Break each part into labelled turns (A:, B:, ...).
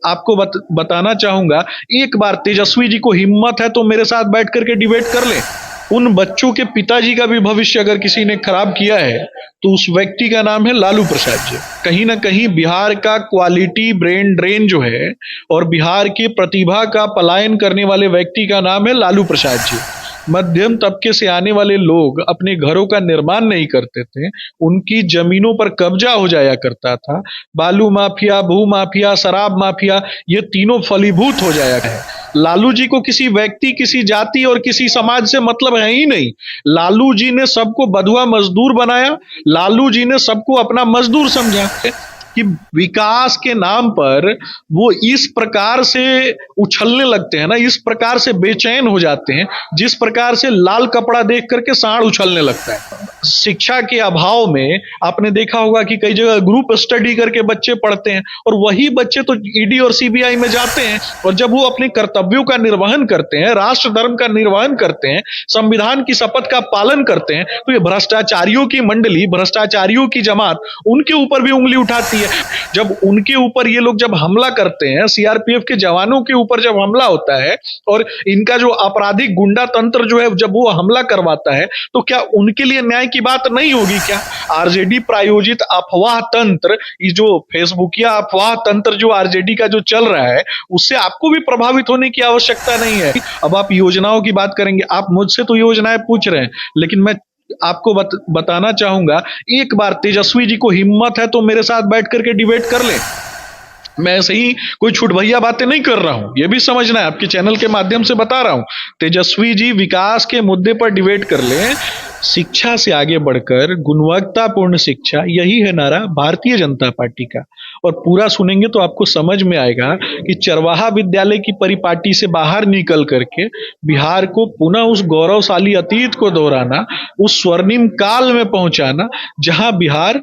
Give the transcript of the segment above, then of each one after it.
A: आपको बताना चाहूंगा, एक बार तेजस्वी जी को हिम्मत है तो मेरे साथ बैठ करके डिबेट कर ले। उन बच्चों के पिताजी का भी भविष्य अगर किसी ने खराब किया है तो उस व्यक्ति का नाम है लालू प्रसाद जी। कहीं ना कहीं बिहार का क्वालिटी ब्रेन ड्रेन जो है और बिहार की प्रतिभा का पलायन करने वाले व्यक्ति का नाम है लालू प्रसाद जी। मध्यम तबके से आने वाले लोग अपने घरों का निर्माण नहीं करते थे, उनकी जमीनों पर कब्जा हो जाया करता था। बालू माफिया, भू माफिया, शराब माफिया, ये तीनों फलीभूत हो जाया है। लालू जी को किसी व्यक्ति, किसी जाति और किसी समाज से मतलब है ही नहीं। लालू जी ने सबको बधुआ मजदूर बनाया। लालू जी ने सबको अपना मजदूर समझा कि विकास के नाम पर वो इस प्रकार से उछलने लगते हैं ना, इस प्रकार से बेचैन हो जाते हैं जिस प्रकार से लाल कपड़ा देख करके सांड उछलने लगता है। शिक्षा के अभाव में आपने देखा होगा कि कई जगह ग्रुप स्टडी करके बच्चे पढ़ते हैं और वही बच्चे तो ईडी और सीबीआई में जाते हैं, और जब वो अपने कर्तव्यों का निर्वहन करते हैं, राष्ट्र धर्म का निर्वहन करते हैं, संविधान की शपथ का पालन करते हैं, तो ये भ्रष्टाचारियों की मंडली, भ्रष्टाचारियों की जमात उनके ऊपर भी उंगली उठाती है। जब उनके ऊपर ये लोग जब हमला करते हैं, सीआरपीएफ के जवानों के ऊपर जब हमला होता है और इनका जो आपराधिक गुंडा तंत्र जो है जब वो हमला करवाता है, तो क्या उनके लिए न्याय की बात नहीं होगी क्या? आरजेडी प्रायोजित अफवाह तंत्र, ये जो फेसबुकिया अफवाह तंत्र जो आरजेडी का जो चल रहा है, उससे आपको भी प्रभावित होने की आवश्यकता नहीं है। अब आप योजनाओं की बात करेंगे, आप मुझसे तो योजनाएं पूछ रहे हैं, लेकिन मैं आपको बताना चाहूंगा, एक बार तेजस्वी जी को हिम्मत है तो मेरे साथ बैठ करके डिबेट कर ले। मैं ऐसे ही कोई छुटभैया बातें नहीं कर रहा हूं, यह भी समझना है, आपके चैनल के माध्यम से बता रहा हूं। तेजस्वी जी विकास के मुद्दे पर डिबेट कर ले। शिक्षा से आगे बढ़कर गुणवत्तापूर्ण शिक्षा, यही है नारा भारतीय जनता पार्टी का। और पूरा सुनेंगे तो आपको समझ में आएगा कि चरवाहा विद्यालय की परिपाटी से बाहर निकल करके बिहार को पुनः उस गौरवशाली अतीत को दोहराना, उस स्वर्णिम काल में पहुंचाना जहां बिहार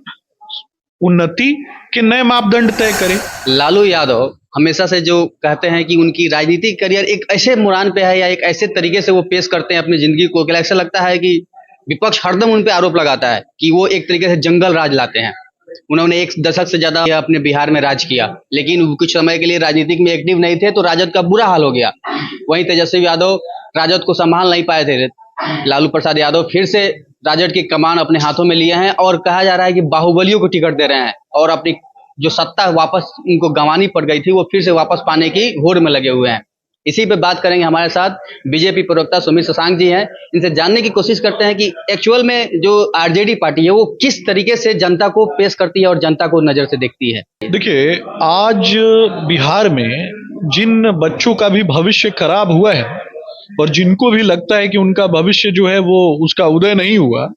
A: उन्नति के नए मापदंड तय करे।
B: लालू यादव हमेशा से जो कहते हैं कि उनकी राजनीतिक करियर एक ऐसे मुरान पे है या एक ऐसे तरीके से वो पेश करते हैं अपनी जिंदगी को कि ऐसा लगता है कि विपक्ष हरदम उन पे आरोप लगाता है कि वो एक तरीके से जंगल राज लाते हैं। उन्होंने 1 दशक से ज्यादा अपने बिहार में राज किया, लेकिन कुछ समय के लिए राजनीतिक में एक्टिव नहीं थे तो राजद का बुरा हाल हो गया। वहीं तेजस्वी यादव राजद को संभाल नहीं पाए थे। लालू प्रसाद यादव फिर से राजद की कमान अपने हाथों में लिए हैं और कहा जा रहा है कि बाहुबलियों को टिकट दे रहे हैं और अपनी जो सत्ता वापस इनको गंवानी पड़ गई थी वो फिर से वापस पाने की होड़ में लगे हुए हैं। इसी पे बात करेंगे। हमारे साथ बीजेपी प्रवक्ता सुमित शशांक जी हैं। इनसे जानने की कोशिश करते हैं कि एक्चुअल में जो आरजेडी पार्टी है वो किस तरीके से जनता को पेश करती है और जनता को नजर से देखती है।
A: देखिए, आज बिहार में जिन बच्चों का भी भविष्य खराब हुआ है और जिनको भी लगता है कि उनका भविष्य जो है वो उसका उदय नहीं हुआ,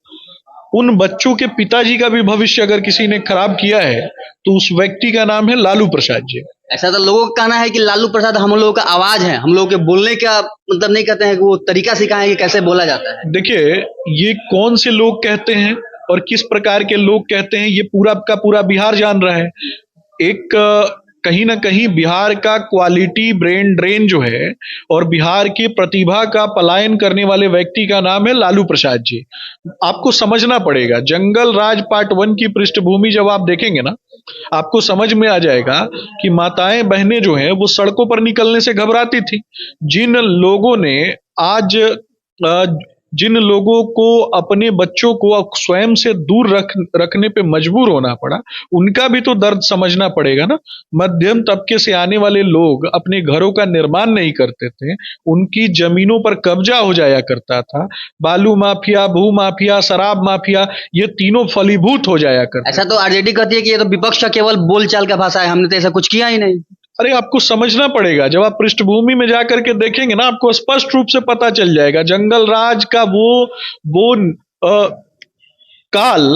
A: उन बच्चों के पिताजी का भी भविष्य अगर किसी ने खराब किया है तो उस व्यक्ति का नाम है लालू प्रसाद जी।
B: ऐसा तो लोगों का कहना है कि लालू प्रसाद हम लोगों का आवाज है, हम लोगों के बोलने का मतलब नहीं कहते हैं कि वो तरीका सिखाएं कि कैसे बोला जाता है।
A: देखिए, ये कौन से लोग कहते हैं और किस प्रकार के लोग कहते हैं, ये पूरा का पूरा बिहार जान रहा है। एक कहीं ना कहीं बिहार का क्वालिटी ब्रेन ड्रेन जो है और बिहार की प्रतिभा का पलायन करने वाले व्यक्ति का नाम है लालू प्रसाद जी। आपको समझना पड़ेगा, जंगल राज पार्ट 1 की पृष्ठभूमि जब आप देखेंगे ना, आपको समझ में आ जाएगा कि माताएं बहनें जो हैं वो सड़कों पर निकलने से घबराती थी। जिन लोगों ने आज जिन लोगों को अपने बच्चों को स्वयं से दूर रखने पे मजबूर होना पड़ा, उनका भी तो दर्द समझना पड़ेगा ना। मध्यम तबके से आने वाले लोग अपने घरों का निर्माण नहीं करते थे, उनकी जमीनों पर कब्जा हो जाया करता था। बालू माफिया, भू माफिया, शराब माफिया, ये तीनों फलीभूत हो जाया करते।
B: ऐसा तो आरजेडी कहती है कि ये तो विपक्ष का केवल बोलचाल का भाषा है, हमने तो ऐसा कुछ किया ही नहीं।
A: अरे, आपको समझना पड़ेगा, जब आप पृष्ठभूमि में जाकर के देखेंगे ना, आपको स्पष्ट रूप से पता चल जाएगा। जंगल राज का वो काल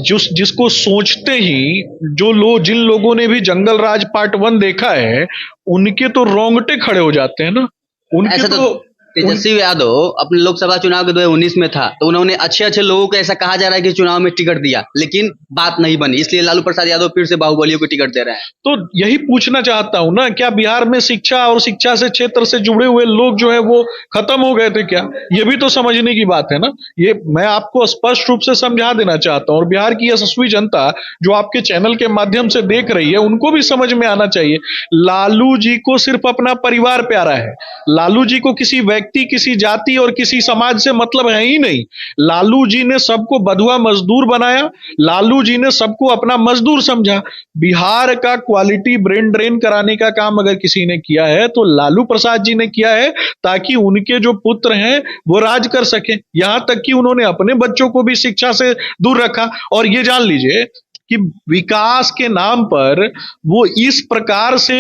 A: जिसको सोचते ही जिन लोगों ने भी जंगल राज पार्ट 1 देखा है, उनके तो रोंगटे खड़े हो जाते हैं ना। उनके तो
B: तेजस्वी यादव अपने लोकसभा चुनाव के 2019 में था, तो उन्होंने अच्छे लोगों को ऐसा कहा जा रहा है कि चुनाव में टिकट दिया, लेकिन बात नहीं बनी, इसलिए लालू प्रसाद यादव फिर से बाहुबलियों को टिकट दे रहे हैं।
A: तो यही पूछना चाहता हूं ना, क्या बिहार में शिक्षा और शिक्षा से क्षेत्र से जुड़े हुए लोग जो है वो खत्म हो गए थे क्या? ये भी तो समझने की बात है ना। ये मैं आपको स्पष्ट रूप से समझा देना चाहता हूं, और बिहार की यशस्वी जनता जो आपके चैनल के माध्यम से देख रही है, उनको भी समझ में आना चाहिए। लालू जी को सिर्फ अपना परिवार प्यारा है। लालू जी को किसी व्यक्ति, किसी जाति और किसी समाज से मतलब है ही नहीं। लालू जी ने सबको बधुआ मजदूर बनाया। लालू जी ने सबको अपना मजदूर समझा। बिहार का क्वालिटी ब्रेन ड्रेन कराने का काम अगर किसी ने किया है तो लालू प्रसाद जी ने किया है, ताकि उनके जो पुत्र हैं वो राज कर सके। यहां तक कि उन्होंने अपने बच्चों को भी शिक्षा से दूर रखा। और ये जान लीजिए कि विकास के नाम पर वो इस प्रकार से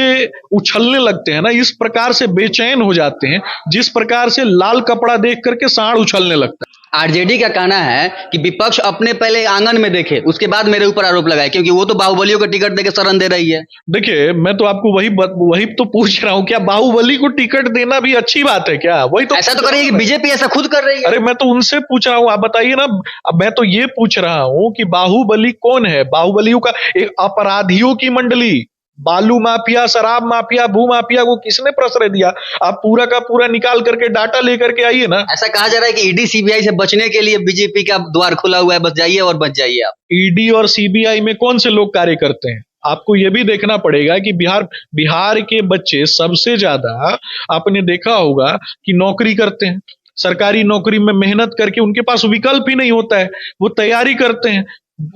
A: उछलने लगते हैं ना, इस प्रकार से बेचैन हो जाते हैं, जिस प्रकार से लाल कपड़ा देख करके सांड उछलने लगता है।
B: आरजेडी का कहना है कि विपक्ष अपने पहले आंगन में देखे, उसके बाद मेरे ऊपर आरोप लगाए, क्योंकि वो तो बाहुबलियों को टिकट देके शरण दे रही है।
A: देखिए, मैं तो आपको वही तो पूछ रहा हूं, क्या बाहुबली को टिकट देना भी अच्छी बात है क्या? वही तो
B: ऐसा तो करिए कि बीजेपी ऐसा खुद कर रही है।
A: अरे मैं तो उनसे पूछ रहा हूं, आप बताइए ना। अब मैं तो ये पूछ रहा हूं कि बाहुबली कौन है? बाहुबलियों का एक अपराधियों की मंडली, बालू माफिया, शराब माफिया, भू माफिया को किसने प्रश्रय दिया? आप पूरा का पूरा निकाल करके डाटा लेकर के आइए ना।
B: ऐसा कहा जा रहा है कि ईडी सीबीआई से बचने के लिए बीजेपी का द्वार खुला हुआ है, बच जाइए और बच जाइए आप।
A: ईडी और सीबीआई में कौन से लोग कार्य करते हैं? आपको यह भी देखना पड़ेगा कि बिहार के बच्चे सबसे ज्यादा, आपने देखा होगा कि नौकरी करते हैं। सरकारी नौकरी में मेहनत करके उनके पास विकल्प ही नहीं होता है, वो तैयारी करते हैं।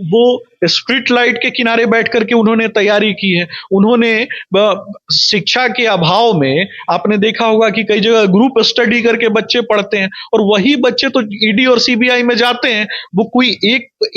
A: वो स्ट्रीट लाइट के किनारे बैठ करके उन्होंने तैयारी की है। उन्होंने शिक्षा के अभाव में, आपने देखा होगा कि कई जगह ग्रुप स्टडी करके बच्चे पढ़ते हैं, और वही बच्चे तो ईडी और सीबीआई में जाते हैं। वो कोई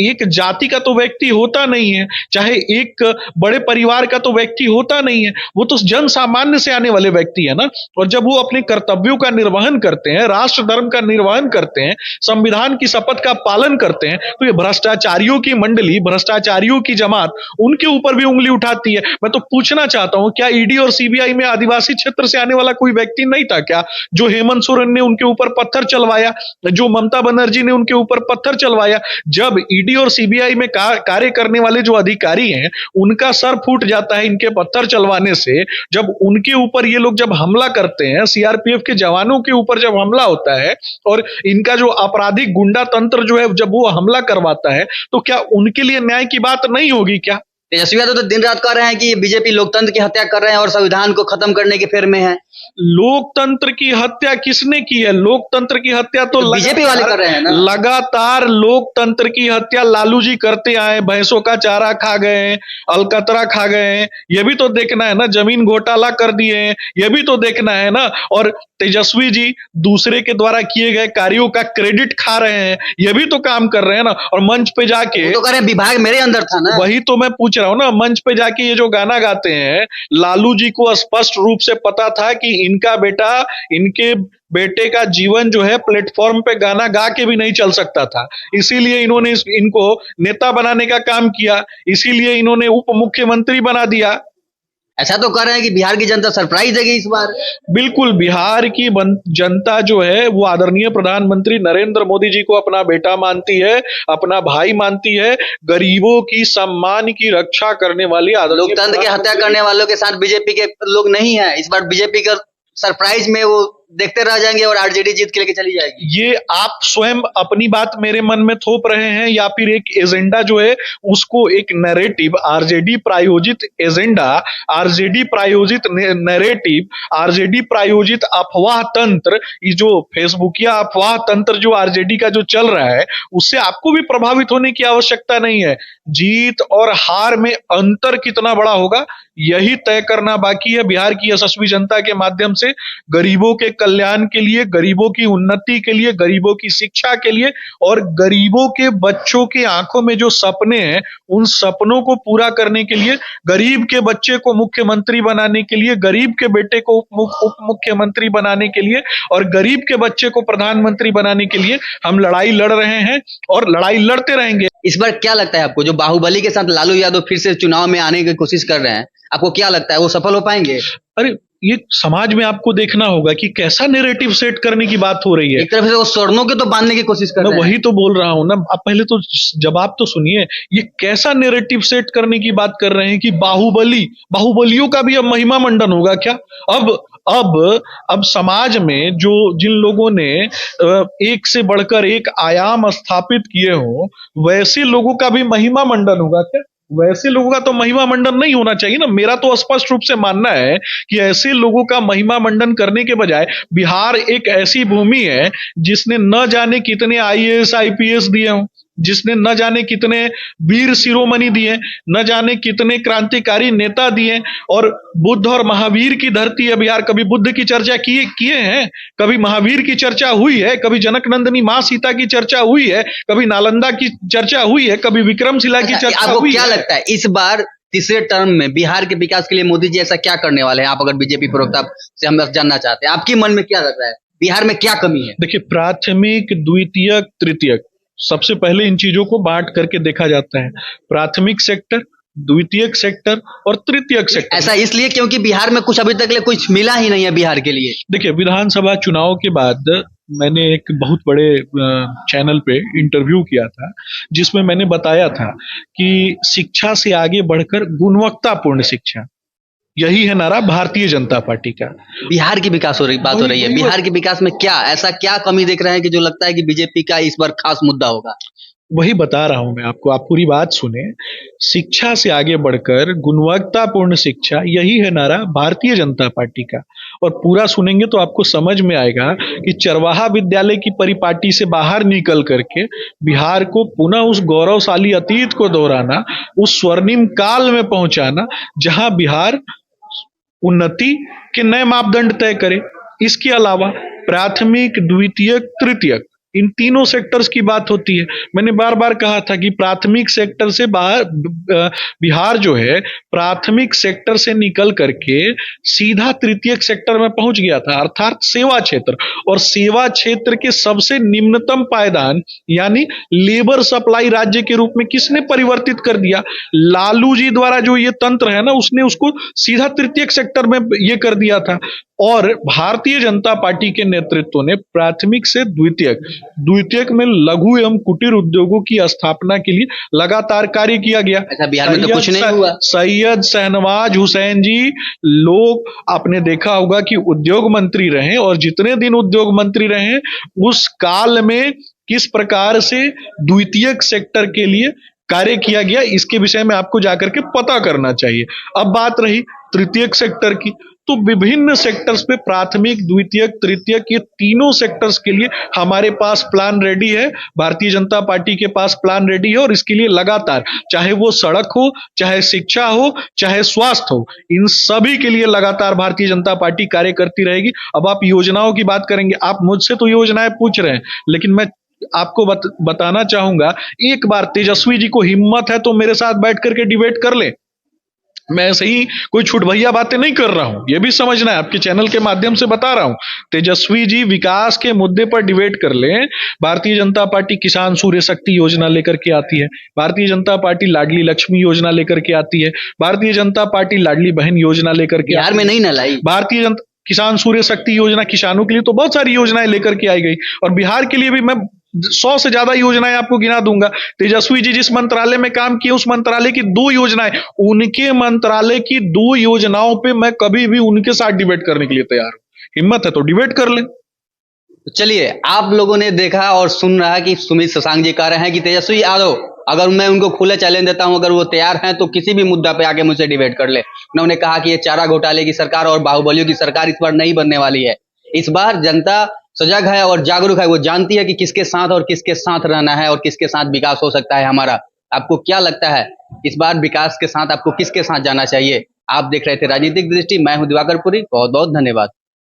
A: एक जाति का तो व्यक्ति होता नहीं है, चाहे एक बड़े परिवार का तो व्यक्ति होता नहीं है, वो तो जन सामान्य से आने वाले व्यक्ति है ना। और जब वो अपने कर्तव्यों का निर्वहन करते हैं, राष्ट्र धर्म का निर्वहन करते हैं, संविधान की शपथ का पालन करते हैं, तो ये भ्रष्टाचारियों की मंडली, भ्रष्टाचारियों की जमात उनके ऊपर भी उंगली उठाती है। मैं तो पूछना चाहता हूं, क्या ईडी और सीबीआई में आदिवासी क्षेत्र से आने वाला कोई व्यक्ति नहीं था क्या, जो हेमंत सोरेन ने उनके ऊपर पत्थर चलवाया, जो ममता बनर्जी ने उनके ऊपर पत्थर चलवाया? जब ईडी और सीबीआई में कार्य करने वाले जो अधिकारी हैं, उनका सर फूट जाता है इनके पत्थर चलवाने से, जब उनके ऊपर ये लोग जब हमला करते हैं, सीआरपीएफ के जवानों के ऊपर जब हमला होता है, और इनका जो आपराधिक गुंडा तंत्र जो है जब वो हमला करवाता है, तो क्या उनके लिए न्याय की बात नहीं होगी क्या?
B: तेजस्वी यादव तो दिन रात कह रहे हैं कि बीजेपी लोकतंत्र की हत्या कर रहे हैं और संविधान को खत्म करने के फेर में है।
A: लोकतंत्र की हत्या किसने की है? लोकतंत्र की हत्या तो
B: बीजेपी वाले कर रहे हैं ना।
A: लगातार लोकतंत्र की हत्या लालू जी करते आए। भैंसों का चारा खा गए, अलकतरा खा गए, ये भी तो देखना है ना। जमीन घोटाला कर दिए, ये भी तो देखना है ना। और तेजस्वी जी दूसरे के द्वारा किए गए कार्यों का क्रेडिट खा रहे हैं, ये भी तो काम कर रहे हैं ना। और मंच पे जाके
B: तो कह रहे हैं विभाग मेरे अंदर था ना।
A: वही तो मैं पूछ रहा हूं ना, मंच पे जाके ये जो गाना गाते हैं, लालू जी को स्पष्ट रूप से पता था कि इनका बेटा, इनके बेटे का जीवन जो है प्लेटफॉर्म पे गाना गा के भी नहीं चल सकता था। इसीलिए इन्होंने इनको नेता बनाने का काम किया, इसीलिए इन्होंने उप मुख्यमंत्री बना दिया।
B: ऐसा तो कह रहे हैं कि बिहार की जनता सरप्राइज देगी इस बार।
A: बिल्कुल, बिहार की जनता जो है वो आदरणीय प्रधानमंत्री नरेंद्र मोदी जी को अपना बेटा मानती है, अपना भाई मानती है। गरीबों की सम्मान की रक्षा करने वाली,
B: लोकतंत्र की हत्या करने वालों के साथ बीजेपी के लोग नहीं है। इस बार बीजेपी का सरप्राइज में वो देखते रह जाएंगे और आरजेडी जीत के लेके चली जाएगी।
A: ये आप स्वयं अपनी बात मेरे मन में थोप रहे हैं, या फिर एक एजेंडा जो है उसको, एक नैरेटिव, आरजेडी प्रायोजित एजेंडा, आरजेडी प्रायोजित नैरेटिव, आरजेडी प्रायोजित अफवाह तंत्र, ये जो फेसबुकिया अफवाह तंत्र जो आरजेडी का जो चल रहा है, उससे आपको भी प्रभावित होने की आवश्यकता नहीं है। जीत और हार में अंतर कितना बड़ा होगा यही तय करना बाकी है। बिहार की यशस्वी जनता के माध्यम से गरीबों के कल्याण के लिए, गरीबों की उन्नति के लिए, गरीबों की शिक्षा के लिए, और गरीबों के बच्चों की आंखों में जो सपने हैं उन सपनों को पूरा करने के लिए, गरीब के बच्चे को मुख्यमंत्री बनाने के लिए, गरीब के बेटे को उप मुख्यमंत्री बनाने के लिए, और गरीब के बच्चे को प्रधानमंत्री बनाने के लिए हम लड़ाई लड़ रहे हैं और लड़ाई लड़ते रहेंगे।
B: इस बार क्या लगता है आपको, जो बाहुबली के साथ लालू यादव फिर से चुनाव में आने की कोशिश कर रहे हैं, आपको क्या लगता है वो सफल हो पाएंगे?
A: अरे ये समाज में आपको देखना होगा कि कैसा नैरेटिव सेट करने की बात हो रही है।
B: एक तरफ से वो स्वर्णों के तो बांधने की कोशिश कर
A: मैं
B: रहे हैं।
A: वही तो बोल रहा हूं ना, आप पहले तो जवाब तो सुनिए। ये कैसा नैरेटिव सेट करने की बात कर रहे हैं कि बाहुबलियों का भी अब महिमा मंडन होगा क्या? अब समाज में जो जिन लोगों ने एक से बढ़कर एक आयाम स्थापित किए हो, वैसे लोगों का भी महिमा मंडन होगा क्या? वैसे लोगों का तो महिमा मंडन नहीं होना चाहिए ना। मेरा तो स्पष्ट रूप से मानना है कि ऐसे लोगों का महिमा मंडन करने के बजाय बिहार एक ऐसी भूमि है जिसने न जाने कितने आईएएस आईपीएस दिए हों, जिसने न जाने कितने वीर शिरोमणि दिए, न जाने कितने क्रांतिकारी नेता दिए, और बुद्ध और महावीर की धरती है बिहार। कभी बुद्ध की चर्चा किए हैं? कभी महावीर की चर्चा हुई है? कभी जनक नंदिनी माँ सीता की चर्चा हुई है? कभी नालंदा की चर्चा हुई है? कभी विक्रमशिला की
B: अच्छा,
A: चर्चा
B: आपको
A: हुई
B: क्या
A: है?
B: लगता है इस बार तीसरे टर्म में बिहार के विकास के लिए मोदी जी ऐसा क्या करने वाले हैं? आप अगर बीजेपी प्रवक्ता से हम जानना चाहते हैं, आपके मन में क्या लग रहा है, बिहार में क्या कमी है?
A: देखिए, प्राथमिक, द्वितीयक, तृतीयक, सबसे पहले इन चीजों को बांट करके देखा जाता है। प्राथमिक सेक्टर, द्वितीयक सेक्टर और तृतीयक सेक्टर।
B: ऐसा इसलिए क्योंकि बिहार में कुछ अभी तक कुछ मिला ही नहीं है बिहार के लिए।
A: देखिए, विधानसभा चुनाव के बाद मैंने एक बहुत बड़े चैनल पे इंटरव्यू किया था, जिसमें मैंने बताया था कि शिक्षा से आगे बढ़कर गुणवत्तापूर्ण शिक्षा, यही है नारा भारतीय जनता पार्टी का।
B: बिहार की विकास बात हो रही है, बिहार के विकास में क्या ऐसा क्या कमी देख रहे हैं कि जो लगता है कि बीजेपी का इस बार खास मुद्दा होगा?
A: वही बता रहा हूं मैं आपको, आप पूरी बात सुने। शिक्षा से आगे बढ़कर गुणवत्तापूर्ण शिक्षा, यही है नारा भारतीय जनता पार्टी का। और पूरा सुनेंगे तो आपको समझ में आएगा कि चरवाहा विद्यालय की परिपाटी से बाहर निकल करके बिहार को पुनः उस गौरवशाली अतीत को दोहराना, उस स्वर्णिम काल में पहुंचाना जहां बिहार उन्नति के नए मापदंड तय करे। इसके अलावा प्राथमिक, द्वितीयक, तृतीयक, इन तीनों सेक्टर्स की बात होती है। मैंने बार बार कहा था कि प्राथमिक सेक्टर से बाहर बिहार जो है, प्राथमिक सेक्टर से निकल करके सीधा तृतीयक सेक्टर में पहुंच गया था, अर्थात सेवा क्षेत्र। और सेवा क्षेत्र के सबसे निम्नतम पायदान यानी लेबर सप्लाई राज्य के रूप में किसने परिवर्तित कर दिया? लालू जी द्वारा जो ये तंत्र है ना, उसने उसको सीधा तृतीयक सेक्टर में ये कर दिया था। और भारतीय जनता पार्टी के नेतृत्व ने प्राथमिक से द्वितीयक में लघु एवं कुटीर उद्योगों की स्थापना के लिए लगातार कार्य किया गया।
B: अच्छा, बिहार में तो कुछ नहीं हुआ।
A: सैयद शहनवाज हुसैन जी, लोग आपने देखा होगा कि उद्योग मंत्री रहे, और जितने दिन उद्योग मंत्री रहे उस काल में किस प्रकार से द्वितीयक सेक्टर के लिए कार्य किया गया, इसके विषय में आपको जाकर के पता करना चाहिए। अब बात रही तृतीयक सेक्टर की, तो विभिन्न सेक्टर्स पे प्राथमिक, द्वितीयक, तृतीयक, ये तीनों सेक्टर्स के लिए हमारे पास प्लान रेडी है। भारतीय जनता पार्टी के पास प्लान रेडी है, और इसके लिए लगातार, चाहे वो सड़क हो, चाहे शिक्षा हो, चाहे स्वास्थ्य हो, इन सभी के लिए लगातार भारतीय जनता पार्टी कार्य करती रहेगी। अब आप योजनाओं की बात करेंगे, आप मुझसे तो योजनाएं पूछ रहे हैं, लेकिन मैं आपको बताना चाहूंगा, एक बार तेजस्वी जी को हिम्मत है तो मेरे साथ बैठ करके डिबेट कर ले। मैं ऐसे ही कोई छुटभैया बातें नहीं कर रहा हूं, यह भी समझना है, आपके चैनल के माध्यम से बता रहा हूं। तेजस्वी जी विकास के मुद्दे पर डिबेट कर लें। भारतीय जनता पार्टी किसान सूर्य शक्ति योजना लेकर के आती है, भारतीय जनता पार्टी लाडली लक्ष्मी योजना लेकर के आती है, भारतीय जनता पार्टी लाडली बहन योजना लेकर के
B: बिहार में नहीं ना लाई।
A: भारतीय जनता किसान सूर्य शक्ति योजना, किसानों के लिए तो बहुत सारी योजनाएं लेकर के आई गई, और बिहार के लिए भी मैं 100 से ज्यादा योजनाएं आपको गिना दूंगा। तेजस्वी जी जिस मंत्रालय में काम किए, उस मंत्रालय की 2 योजनाएं, उनके मंत्रालय की 2 योजनाओं पे मैं कभी भी उनके साथ डिबेट करने के लिए तैयार हूं। हिम्मत है तो डिबेट कर लें।
B: तो चलिए, आप लोगों ने देखा और सुन रहा कि सुमित शशांक जी कह रहे हैं कि तेजस्वी यादव, अगर मैं उनको खुले चैलेंज देता हूं, अगर वो तैयार हैं तो किसी भी मुद्दा पे आके मुझसे डिबेट कर ले। उन्होंने कहा कि ये चारा घोटाले की सरकार और बाहुबलियों की सरकार इस बार नहीं बनने वाली है। इस बार जनता सजग है और जागरूक है, वो जानती है कि किसके साथ और किसके साथ रहना है और किसके साथ विकास हो सकता है हमारा। आपको क्या लगता है इस बार विकास के साथ आपको किसके साथ जाना चाहिए? आप देख रहे थे राजनीतिक दृष्टि, मैं हूं दिवाकर पुरी, बहुत बहुत धन्यवाद।